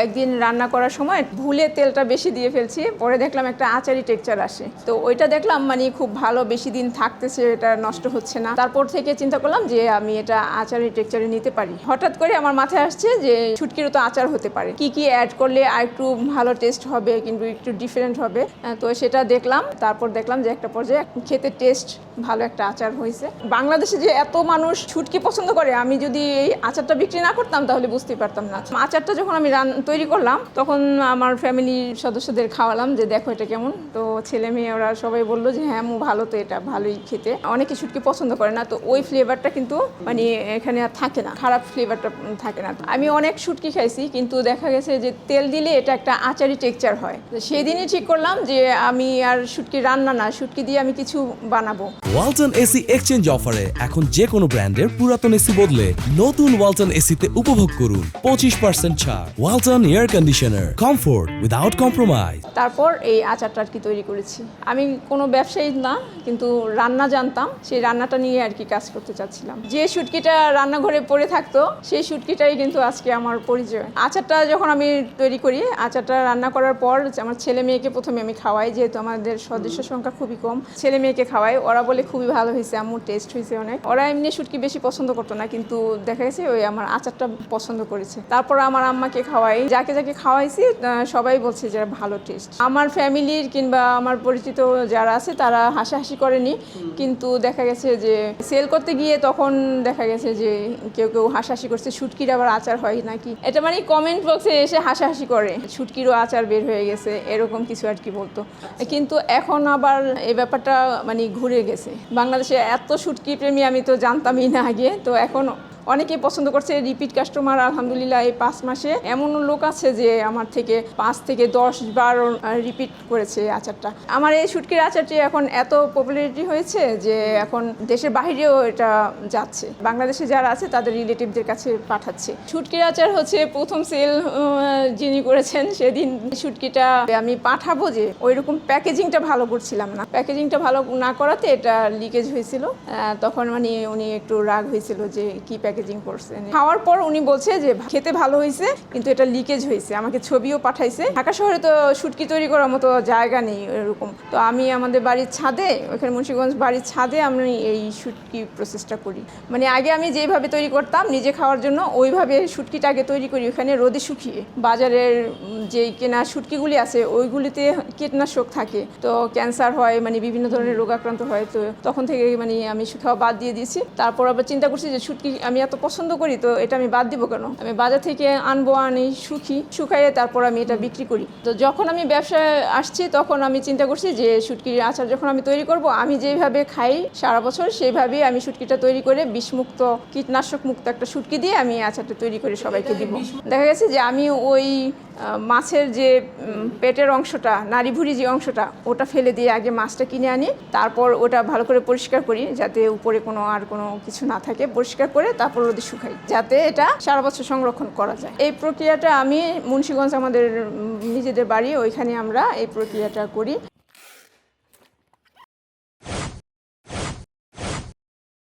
একদিন রান্না করার সময় ভুলে তেলটা বেশি দিয়ে ফেলছি, পরে দেখলাম একটা আচারি টেক্সচার আসে। তো ওইটা দেখলাম মানে খুব ভালো, বেশি দিন থাকতেছে, এটা নষ্ট হচ্ছে না। তারপর থেকে চিন্তা করলাম যে আমি এটা আচারি টেক্সচারে নিতে পারি। হঠাৎ করে আমার মাথায় আসছে যে শুটকিরও তো আচার হতে পারে, কি কি অ্যাড করলে আর একটু ভালো টেস্ট হবে, কিন্তু একটু ডিফারেন্ট হবে। তো সেটা দেখলাম, তারপর দেখলাম যে একটা পর্যায়ে খেতে টেস্ট ভালো একটা আচার হয়েছে। বাংলাদেশে যে এত মানুষ শুটকি পছন্দ করে, আমি যদি এই আচারটা বিক্রি না করতাম তাহলে বুঝতেই পারতাম না। আচারটা যখন আমি তৈরি করলাম তখন আমার ফ্যামিলির সদস্যদের খাওয়ালাম যে দেখো এটা কেমন। তো ছেলে মেয়ে ওরা সবাই বললো যে হ্যাঁ ভালো, তো এটা ভালোই খেতে। অনেকে শুটকি পছন্দ করে না, তো ওই ফ্লেভারটা কিন্তু মানে এখানে আর থাকে না, খারাপ ফ্লেভারটা থাকে না। আমি অনেক শুটকি খাইছি, কিন্তু দেখা গেছে যে তেল দিলে এটা একটা আচারি টেক্সচার হয়। তো সেদিনই ঠিক করলাম যে আমি আর শুটকি রান্না না, শুটকি দিয়ে আমি কিছু বানাবো। ওয়ালটন এসি এক্সচেঞ্জ অফারে এখন যে কোনো ব্র্যান্ডের পুরাতন এসি বদলে নতুন ওয়ালটন এসিতে উপভোগ করুন 25% ছাড়। Walton air conditioner, comfort without compromise. তারপর এই আচারটা আর কি তৈরি করেছি। আমি কোনো ব্যবসায়ী না, কিন্তু রান্না জানতাম, সেই রান্নাটা নিয়ে আর কি কাজ করতে চাচ্ছিলাম। যে শুটকিটা রান্নাঘরে পড়ে থাকতো সেই শুটকিটাই কিন্তু আজকে আমার পরিচয়। আচারটা যখন আমি তৈরি করি, আচারটা রান্না করার পর আমার ছেলে মেয়েকে প্রথমে আমি খাওয়াই, যেহেতু আমাদের সদস্য সংখ্যা খুবই কম। ছেলে মেয়েকে খাওয়াই, ওরা বলে খুবই ভালো হয়েছে আম্মু, টেস্ট হয়েছে অনেক। ওরা এমনি শুটকি বেশি পছন্দ করতো না, কিন্তু দেখা গেছে ওই আমার আচারটা পছন্দ করেছে। তারপর আমার আম্মাকে খাওয়াই, যাকে যাকে খাওয়াইছি সবাই বলছে যে ভালো টেস্ট। আমার ফ্যামিলির কিংবা আমার পরিচিত যারা আছে তারা হাসাহাসি করেনি, কিন্তু দেখা গেছে যে সেল করতে গিয়ে তখন দেখা গেছে যে কেউ কেউ হাসাহাসি করছে শুটকির আবার আচার হয় নাকি, এটা মানে কমেন্ট বক্সে এসে হাসাহাসি করে শুটকিরও আচার বের হয়ে গেছে এরকম কিছু আর কি বলতো। কিন্তু এখন আবার এই ব্যাপারটা মানে ঘুরে গেছে। বাংলাদেশে এত শুটকি প্রেমী আমি তো জানতামই না আগে, তো এখন অনেকেই পছন্দ করছে, রিপিট কাস্টমার আলহামদুলিল্লাহ। এই 5 মাসে এমন লোক আছে যে আমার থেকে 5 থেকে 10 বার রিপিট করেছে আচারটা। আমার এই শুটকির আচারটি এখন এত পপুলারিটি হয়েছে যে এখন দেশের বাইরেও এটা যাচ্ছে, বাংলাদেশে যারা আছে তাদের রিলেটিভদের কাছে পাঠাচ্ছে। শুটকির আচার হচ্ছে প্রথম সেল যিনি করেছেন, সেদিন শুটকিটা আমি পাঠাবো যে ওইরকম প্যাকেজিংটা ভালো করছিলাম না, প্যাকেজিংটা ভালো না করাতে এটা লিকেজ হয়েছিল। তখন মানে উনি একটু রাগ হয়েছিল যে কি প্যাকেজিং করছেন। খাওয়ার পর উনি বলছে যে খেতে ভালো হয়েছে, কিন্তু এটা লিকেজ হয়েছে। আমাকে ছবিও পাঠাইছে। ঢাকা শহরে তো শুটকি তৈরি করার মতো জায়গা নেই এরকম। তো আমি আমাদের বাড়ির ছাদে, ওখানে মুন্সিগঞ্জ বাড়ির ছাদে আমি এই শুটকি প্রসেসটা করি। মানে আগে আমি যেভাবে তৈরি করতাম নিজে খাওয়ার জন্য, ওইভাবে শুটকিটা আগে তৈরি করি ওখানে রোদে শুকিয়ে। বাজারের যে কেনা শুটকিগুলি আছে ওইগুলিতে কীটনাশক থাকে, তো ক্যান্সার হয়, মানে বিভিন্ন ধরনের রোগাক্রান্ত হয়। তো তখন থেকে মানে আমি খাওয়া বাদ দিয়ে দিয়েছি। তারপর আবার চিন্তা করছি যে শুটকি আমি এত পছন্দ করি, তো এটা আমি বাদ দিব কেন। আমি বাজার থেকে আনি শুকাইয়ে তারপর আমি এটা বিক্রি করি। তো যখন আমি ব্যবসায় আসছি তখন আমি চিন্তা করছি যে শুটকির আচার যখন আমি তৈরি করব, আমি যেভাবে খাই সারা বছর সেইভাবেই আমি শুটকিটা তৈরি করে বিষমুক্ত, কীটনাশক মুক্ত একটা শুটকি দিয়ে আমি আচারটা তৈরি করে সবাইকে দিব। দেখা গেছে যে আমি ওই মাছের যে পেটের অংশটা, নাড়িভুড়ি যে অংশটা, ওটা ফেলে দিয়ে আগে মাছটা কিনে আনি, তারপর ওটা ভালো করে পরিষ্কার করি যাতে উপরে আর কোনো কিছু না থাকে। পরিষ্কার করে তারপর রোদে শুকাই যাতে এটা সারা বছর সংরক্ষণ করা যায়। এই প্রক্রিয়াটা আমি মুন্সিগঞ্জ আমাদের নিজেদের বাড়ি, ওইখানে আমরা এই প্রক্রিয়াটা করি।